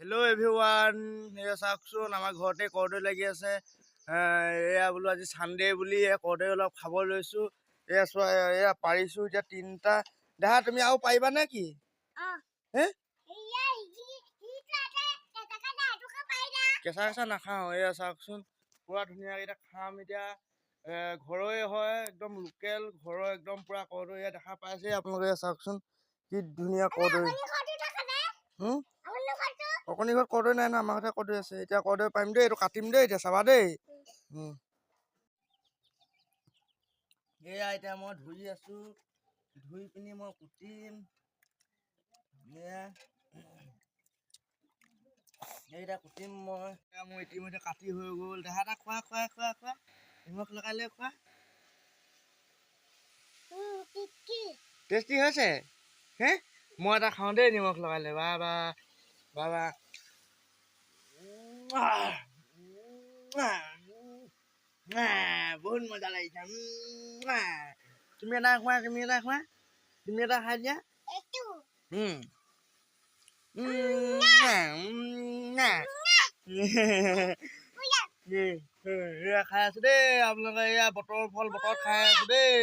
Hello' everyone, এয়া চাওকচোন আমাৰ ঘৰতে কৰ্দৈ লাগি আছে। এয়া বোলো আজি চানডে বুলি কৰ্দৈ অলপ খাব লৈছোঁ। এয়া চোৱা, এয়া পাৰিছোঁ এতিয়া 3টা। দেহা তুমি আৰু পাৰিবা নে কি? কেঁচা কেঁচা নাখাওঁ। এয়া চাওকচোন পুৰা ধুনীয়াকৈ এতিয়া খাম। এতিয়া ঘৰৰে হয়, একদম লোকেল ঘৰৰ একদম পুৰা কৰ্দৈ। এয়া দেখা পাইছে আপোনালোকে, চাওকচোন কি ধুনীয়া কৰ্দৈ। অকণি ঘৰত কৰ্দৈ নাই ন, আমাৰ ঘৰতে কৰ্দৈ আছে। এতিয়া কৰ্দৈ পাৰিম দেই, এইটো কাটিম দেই, এতিয়া চাবা দেই। এয়া এতিয়া মই ধুই আছো, ধুই পিনি মই কুটিম। এইটা কুটিম মই। মোৰ ইতিমধ্যে কাটি হৈ গ'ল। দেহা এটা খোৱা খোৱা খোৱা খোৱা, নিমখ লগাই লৈ খোৱা। টেষ্টি হৈছে হে? মই এটা খাওঁ দেই নিমখ লগাই লৈ। বাবা বাবা, বহুত মজা লাগিছে। তুমি এটা খোৱা, তুমি এটা খোৱা, তুমি এটা খাই দিয়া। খাই আছো দেই আপোনালোকে। এয়া বতৰৰ ফল বতৰত খাই আছো দেই।